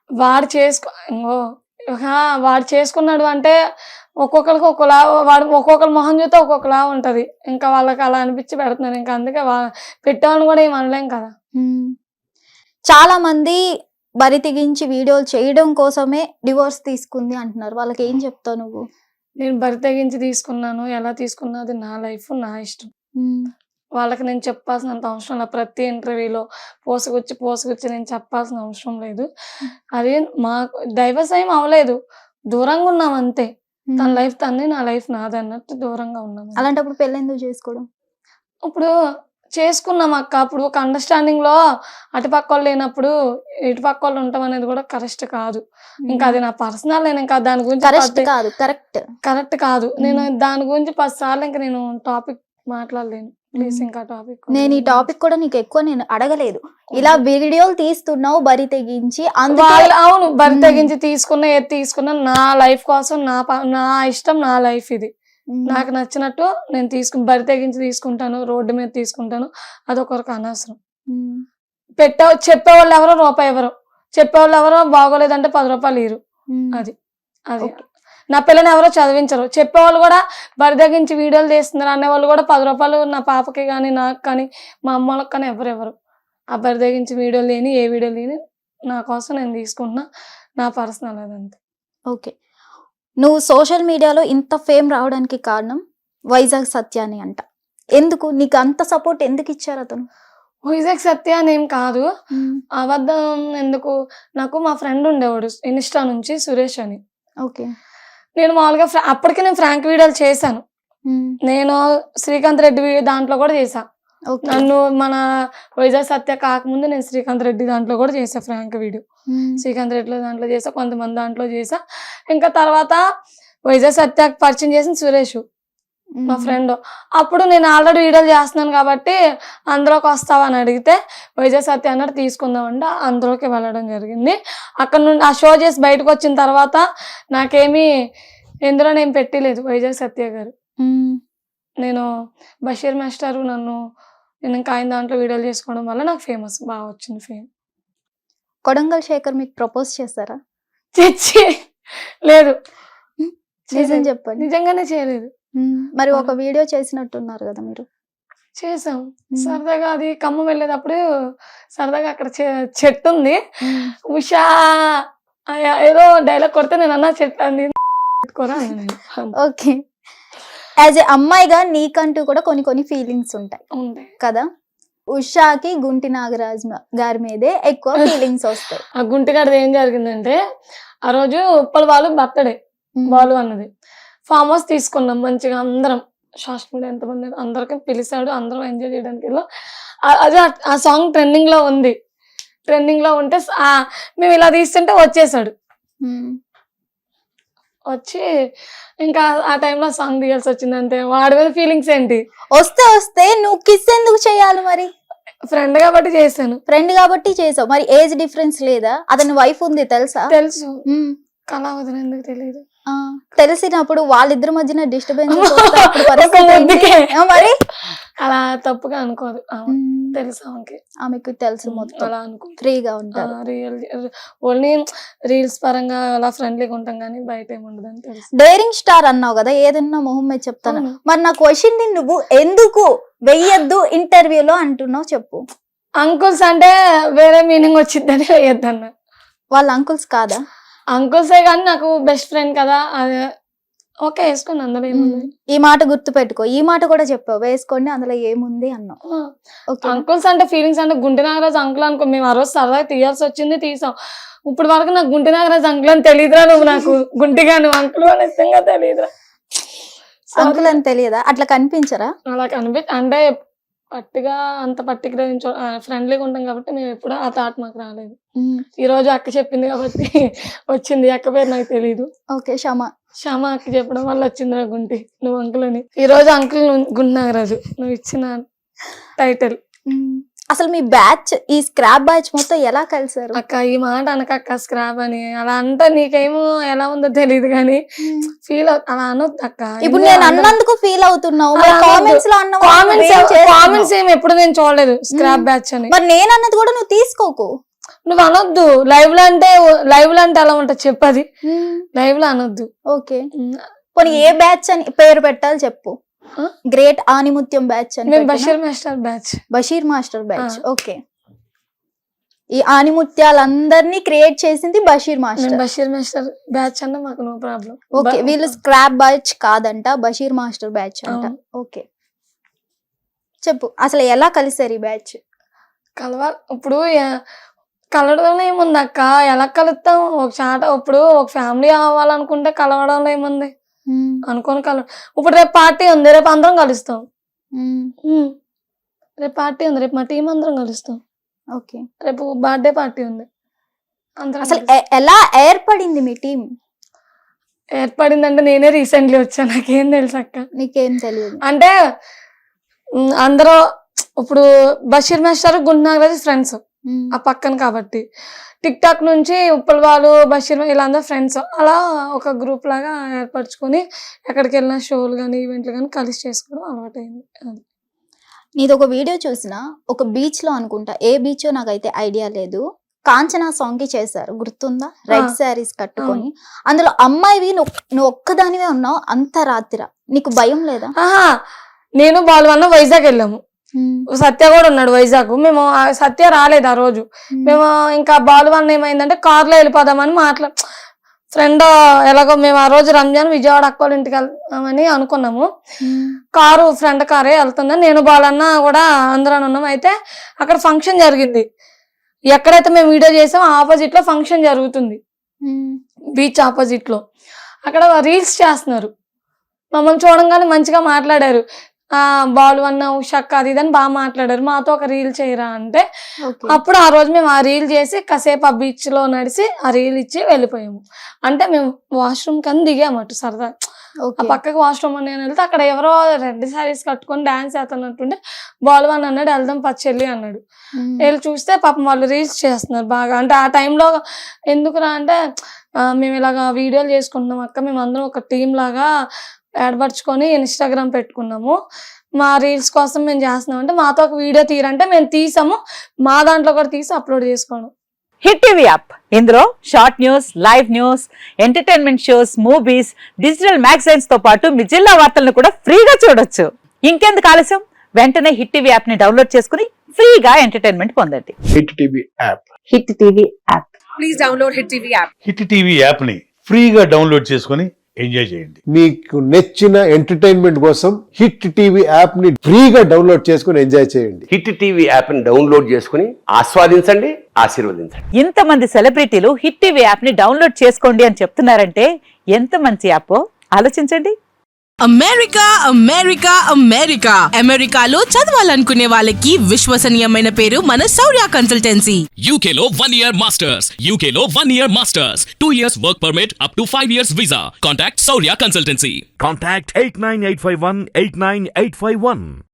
వాడు వాడు చేసుకున్నాడు అంటే ఒక్కొక్కరికి ఒక్కోలా, వాడు ఒక్కొక్కరి మొహం చూస్తే ఒక్కొక్కలా ఉంటది. ఇంకా వాళ్ళకి అలా అనిపించి పెడుతున్నారు. ఇంకా అందుకే పెట్టేవాళ్ళని కూడా ఏం అనలేం కదా. చాలా మంది బరి తెగించి వీడియోలు చేయడం కోసమే డివోర్స్ తీసుకుంది అంటున్నారు. వాళ్ళకి ఏం చెప్తావు నువ్వు? నేను బరి తెగించి తీసుకున్నాను, ఎలా తీసుకున్నది నా లైఫ్, నా ఇష్టం. వాళ్ళకి నేను చెప్పాల్సినంత అవసరం లేదు. ప్రతి ఇంటర్వ్యూలో పోసుకొచ్చి నేను చెప్పాల్సిన అవసరం లేదు. అది మాకు డైవర్స్ ఏం అవ్వలేదు, దూరంగా ఉన్నాం అంతే. తన లైఫ్ తనది, నా లైఫ్ నాది అన్నట్టు దూరంగా ఉన్నాం. అలాంటప్పుడు పెళ్ళి ఎందుకు చేసుకోవడం? ఇప్పుడు చేసుకున్నాం అక్క, అప్పుడు ఒక అండర్స్టాండింగ్ లో అటుపక్క వాళ్ళు లేనప్పుడు ఇటుపక్క వాళ్ళు ఉంటాం అనేది కూడా కరెక్ట్ కాదు. ఇంకా అది నా పర్సనల్, నేను ఇంకా దాని గురించి కరెక్ట్ కాదు. నేను దాని గురించి 10 సార్లు ఇంకా నేను టాపిక్ మాట్లాడలేను. ప్లీజ్ ఇంకా టాపిక్. నేను ఈ టాపిక్ కూడా నీకు ఎక్కువ నేను అడగలేదు. ఇలా వీడియోలు తీస్తున్నావు బరి తెగించి. అవును, బరి తెగించి తీసుకున్నా నా లైఫ్ కోసం, నా ఇష్టం, నా లైఫ్ ఇది. నాకు నచ్చినట్టు నేను బరి తెగించి తీసుకుంటాను, రోడ్డు మీద తీసుకుంటాను. అదొకరికి అనవసరం. చెప్పేవాళ్ళు ఎవరో రూపాయి ఎవరో, చెప్పేవాళ్ళు ఎవరో బాగోలేదంటే 10 రూపాయలు ఇరు. అది నా పిల్లని ఎవరో చదివించరు. చెప్పేవాళ్ళు కూడా బరి తెగించి వీడియోలు తీస్తున్నారు అనేవాళ్ళు కూడా 10 రూపాయలు నా పాపకి కానీ, నాకు కానీ, మా అమ్మలకు కానీ ఎవరెవరు. ఆ బరి తెగించి వీడియోలు లేని, ఏ వీడియోలు లేని నా కోసం నేను తీసుకుంటున్నా, నా పర్సనల్ అదంతే. ఓకే, నువ్వు సోషల్ మీడియాలో ఇంత ఫేమ్ రావడానికి కారణం వైజాగ్ సత్య అని అంట. ఎందుకు నీకు అంత సపోర్ట్ ఎందుకు ఇచ్చారు అతను? వైజాగ్ సత్య అని ఏం కాదు, అబద్ధం ఎందుకు. నాకు మా ఫ్రెండ్ ఉండేవాడు ఇన్స్టా నుంచి, సురేష్ అని. ఓకే, నేను మామూలుగా అప్పటికే నేను ఫ్రాంక్ వీడియోలు చేశాను. నేను శ్రీకాంత్ రెడ్డి దాంట్లో కూడా చేశా. నన్ను మన వైజాగ్ సత్య కాకముందు నేను శ్రీకాంత్ రెడ్డి దాంట్లో కూడా చేసా ఫ్రాంక్ వీడియో. శ్రీకాంత్ రెడ్డి దాంట్లో చేసా, కొంతమంది దాంట్లో చేసా. ఇంకా తర్వాత వైజాగ్ సత్య పరిచయం చేసిన సురేష్ మా ఫ్రెండ్. అప్పుడు నేను ఆల్రెడీ వీడియోలు చేస్తున్నాను కాబట్టి అందులోకి వస్తావా అని అడిగితే వైజాగ్ సత్య అన్నట్టు తీసుకుందామంటే అందులోకి వెళ్ళడం జరిగింది. అక్కడ నుండి ఆ షో చేసి బయటకు వచ్చిన తర్వాత నాకేమీ ఎందులో నేను పెట్టలేదు వైజాగ్ సత్య గారు. నేను బషీర్ మాస్టర్ నేను ఇంకా ఆయన దాంట్లో వీడియోలు చేసుకోవడం వల్ల నాకు ఫేమస్ బాగా వచ్చింది ఫేమ్. కొడంగల్ శేఖర్ మీకు ప్రపోజ్ చేస్తారా? లేదు, చెప్పండి. నిజంగానే చేయలేదు. మరి ఒక వీడియో చేసినట్టున్నారు కదా మీరు? చేసాం సరదాగా. అది ఖమ్మం వెళ్ళేటప్పుడు సరదాగా అక్కడ చెట్టు ఉంది, ఉషా ఏదో డైలాగ్ కొడితే నేను అన్నా చెట్టు అంది పెట్టుకోరా. ఓకే, యాజ్ ఏ అమ్మాయిగా నీకంటూ కూడా కొన్ని ఫీలింగ్స్ ఉంటాయి కదా. ఉషాకి గుంటి నాగరాజ్ గారి మీదే ఎక్కువ ఫీలింగ్స్ వస్తాయి. ఆ గుంటి గారిది ఏం జరిగిందంటే, ఆ రోజు ఉప్పల వాళ్ళు బర్త్డే బాలు అన్నది. ఫామ్ హౌస్ తీసుకున్నాం మంచిగా అందరం, సోషల్ మీడియా ఎంతమంది అందరికి పిలిచాడు, అందరం ఎంజాయ్ చేయడానికి వెళ్ళాం. అదే ఆ సాంగ్ ట్రెండింగ్ లో ఉంది. ట్రెండింగ్ లో ఉంటే మేము ఇలా తీస్తుంటే వచ్చేసాడు. వచ్చి ఇంకా ఆ టైంలో సాంగ్ దిగాల్సి వచ్చింది అంతే. వాడి మీద ఫీలింగ్స్ ఏంటి? వస్తే నువ్వు కిస్ ఎందుకు చేయాలి మరి? ఫ్రెండ్ కాబట్టి చేశాను. ఫ్రెండ్ కాబట్టి చేసావు. మరి ఏజ్ డిఫరెన్స్ లేదా? అతని వైఫ్ ఉంది తెలుసా? తెలుసు. కళావతిని ఎందుకు తెలియదు? తెలిసినప్పుడు వాళ్ళిద్దరి మధ్యన డిస్టర్బెన్స్ మరి అలా తప్పుగా అనుకోదు. తెలుసు ఆమెకు తెలుసు, మొత్తం అలా అనుకో, ఫ్రీగా ఉంటారు. ఓన్లీ రీల్స్ పరంగా అలా ఫ్రెండ్లీగా ఉంటాం కానీ బయట ఏముండదు అని తెలుసు. డేరింగ్ స్టార్ అన్నావు కదా, ఏదన్నా మొహం మీద చెప్తాను. మరి నా క్వశ్చన్ ని నువ్వు ఎందుకు వెయ్యొద్దు ఇంటర్వ్యూలో అంటున్నావు చెప్పు. అంకుల్స్ అంటే వేరే మీనింగ్ వచ్చిందని వెయ్యొద్దు అన్న. వాళ్ళ అంకుల్స్ కాదా? అంకుల్సే కానీ నాకు బెస్ట్ ఫ్రెండ్ కదా. అదే ఓకే, వేసుకోండి, అందులో ఏముంది. ఈ మాట గుర్తు పెట్టుకో, ఈ మాట కూడా చెప్పావు, వేసుకోండి అందులో ఏముంది అన్నావు. అంకుల్స్ అంటే ఫీలింగ్స్ అంటే గుంటి నాగరాజు అంకుల్ అనుకో. మేము ఆ రోజు సరదాగా తీయాల్సి వచ్చింది, తీసాం. ఇప్పుడు వరకు నాకు గుంటి నాగరాజు అంకుల్ అని తెలియదురా. నువ్వు నాకు గుంటిగా నువ్వు అంకుల్ అని నిజంగా తెలియదురా. అంకుల్ అని తెలియదా? అట్లా కనిపించరా? అలా అంటే పట్టిగా అంత పర్టికులర్ ఫ్రెండ్లీగా ఉంటాం కాబట్టి మేము ఎప్పుడు ఆ థాట్ మాకు రాలేదు. ఈ రోజు అక్క చెప్పింది కాబట్టి వచ్చింది. అక్క పేరు నాకు తెలీదు. ఓకే, క్షమ అక్క చెప్పడం వల్ల వచ్చింది నా గుంటి నువ్వు అంకుల్ అని. ఈ రోజు అంకుల్ గుంటి నాగరాజు నువ్వు ఇచ్చిన టైటిల్. అసలు మీ బ్యాచ్, ఈ స్క్రాప్ బ్యాచ్ మొత్తం ఎలా కలిసారు? అక్క ఈ మాట అనక స్క్రాప్ అని అలా అంటే నీకేమో ఎలా ఉందో తెలియదు కానీ ఫీల్ అలా అనొద్దు అక్క. ఇప్పుడు నేను అన్నందుకు ఫీల్ అవుతున్నావు. కామెంట్స్ ఏమి ఎప్పుడు నేను చూడలేదు స్క్రాప్ బ్యాచ్ అని. మరి నేను అన్నది కూడా నువ్వు తీసుకోకు. నువ్వు అనొద్దు. లైవ్ లో అంటే ఎలా ఉంటుంది చెప్పది. లైవ్ లో అనొద్దు. ఓకే, పోనీ ఏ బ్యాచ్ అని పేరు పెట్టాలి చెప్పు. గ్రేట్ ఆనిముత్యం బ్యాచ్ అని మేము Basheer master batch. Basheer master batch. Okay, ఈ ఆనిముత్యాలందరినీ క్రియేట్ చేసింది Basheer master. Basheer master batch అన్న మాకు నో ప్రాబ్లం. ఓకే, వీళ్ళు స్క్రాప్ బ్యాచ్ కాదంట, బషీర్ మాస్టర్ బ్యాచ్ అంట. ఓకే, చెప్పు అసలు ఎలా కలిసారు ఈ బ్యాచ్? ఇప్పుడు కలవడంలో ఏముంది అక్క, ఎలా కలుస్తాం? ఒక చాట ఇప్పుడు ఒక ఫ్యామిలీ అవ్వాలనుకుంటే కలవడంలో ఏముంది? అనుకోని ఇప్పుడు రేపు పార్టీ ఉంది, రేపు అందరం కలుస్తాం. రేపు పార్టీ ఉంది, రేపు మా టీం అందరం కలుస్తాం. ఓకే, రేపు బర్త్డే పార్టీ ఉంది. అసలు ఎలా ఏర్పడింది మీ టీం? ఏర్పడిందంటే నేనే రీసెంట్లీ వచ్చాను, నాకేం తెలుసు అక్క. నీకేం తెలియదు అంటే? అందరూ ఇప్పుడు బషీర్ మాస్టర్ గుండు నాగరాజు ఫ్రెండ్స్ ఆ పక్కన కాబట్టి టిక్ టాక్ నుంచి ఉప్పల్ వాళ్ళు బషీర్ వీళ్ళందరూ ఫ్రెండ్స్. అలా ఒక గ్రూప్ లాగా ఏర్పరచుకొని ఎక్కడికి వెళ్ళిన షోలు కానీ ఈవెంట్లు కానీ కలిసి చేసుకోవడం అలవాటైంది. నీది ఒక వీడియో చూసిన, ఒక బీచ్ లో అనుకుంటా, ఏ బీచ్ నాకైతే ఐడియా లేదు, కాంచనా సాంగ్ కి చేశారు, గుర్తుందా? రెడ్ శారీస్ కట్టుకొని, అందులో అమ్మాయివి నువ్వు ఒక్కదానివే ఉన్నావు అంత రాత్రి, నీకు భయం లేదా? నేను బాలువన్న వైజాగ్ వెళ్ళాము, సత్య కూడా ఉన్నాడు వైజాగ్. మేము సత్య రాలేదు ఆ రోజు. మేము ఇంకా బాలువన్న ఏమైందంటే కార్లో వెళ్ళిపోదామని ఫ్రెండ్ ఎలాగో మేము ఆ రోజు రంజాన్ విజయవాడ అక్క వాళ్ళ ఇంటికి వెళ్తామని అనుకున్నాము. ఫ్రెండ్ కారే వెళ్తుందని నేను బాలన్న కూడా అందరం ఉన్నాం. అయితే అక్కడ ఫంక్షన్ జరిగింది, ఎక్కడైతే మేము వీడియో చేసామో ఆపోజిట్ లో ఫంక్షన్ జరుగుతుంది, బీచ్ ఆపోజిట్ లో. అక్కడ రీల్స్ చేస్తున్నారు, మమ్మల్ని చూడంగానే మంచిగా మాట్లాడారు. బాలు అన్న ఉషక్క అది ఇదని బాగా మాట్లాడారు. మాతో ఒక రీల్ చేయరా అంటే అప్పుడు ఆ రోజు మేము ఆ రీల్ చేసి కాసేపు ఆ బీచ్ లో నడిచి ఆ రీల్ ఇచ్చి వెళ్ళిపోయాము. అంటే మేము వాష్రూమ్ కని దిగామటు సరదా. ఆ పక్కకి వాష్రూమ్ అని వెళ్తే అక్కడ ఎవరో రెడ్ శారీస్ కట్టుకొని డాన్స్ చేస్తున్నట్టుంటే బాలు అని అన్నాడు, వెళ్దాం పచ్చెల్లి అన్నాడు. వెళ్ళి చూస్తే పాపం వాళ్ళు రీల్స్ చేస్తున్నారు బాగా. అంటే ఆ టైంలో ఎందుకురా అంటే మేము ఇలాగా వీడియోలు చేసుకుంటున్నాం అక్క, మేము అందరం ఒక టీం లాగా ఏర్పరచుకొని ఇన్స్టాగ్రామ్ పెట్టుకున్నాము, మా రీల్స్ కోసం మేము చేస్తున్నాం అంటే మాతో ఒక వీడియో తీరంటే మేము తీసాము, మా దాంట్లో కూడా తీసి అప్లోడ్ చేసుకోవడం. హిట్ టీవీ యాప్, ఇందులో short news, live news, entertainment shows, movies, digital magazines తో పాటు మీ జిల్లా వార్తలను కూడా ఫ్రీగా చూడొచ్చు. ఇంకెందుకు ఆలస్యం, వెంటనే హిట్ టీవీ యాప్ ని డౌన్లోడ్ చేసుకుని ఫ్రీగా ఎంటర్టైన్మెంట్ పొందండి. Hit TV app, hit TV app, please download hit TV app. Hit TV app ని ఫ్రీగా డౌన్లోడ్ చేసుకుని ఎంజాయ్ చేయండి. మీకు నచ్చిన ఎంటర్టైన్మెంట్ కోసం హిట్ టీవీ యాప్ ని ఫ్రీగా డౌన్లోడ్ చేసుకుని ఎంజాయ్ చేయండి. హిట్ టీవీ యాప్ ని డౌన్లోడ్ చేసుకుని ఆస్వాదించండి, ఆశీర్వదించండి. ఇంతమంది సెలబ్రిటీలు హిట్ టీవీ యాప్ ని డౌన్లోడ్ చేసుకోండి అని చెప్తున్నారంటే ఎంత మంచి యాప్ ఆలోచించండి. అమెరికా అమెరికా అమెరికా అమెరికాలో చదవాలనుకునే వాళ్ళకి విశ్వసనీయమైన పేరు మన శౌర్య కన్సల్టెన్సీ. UK లో 1 year masters, UK లో 1 year masters, 2 years work permit up to 5 years visa. Contact Saurya Consultancy. Contact 89851 89851.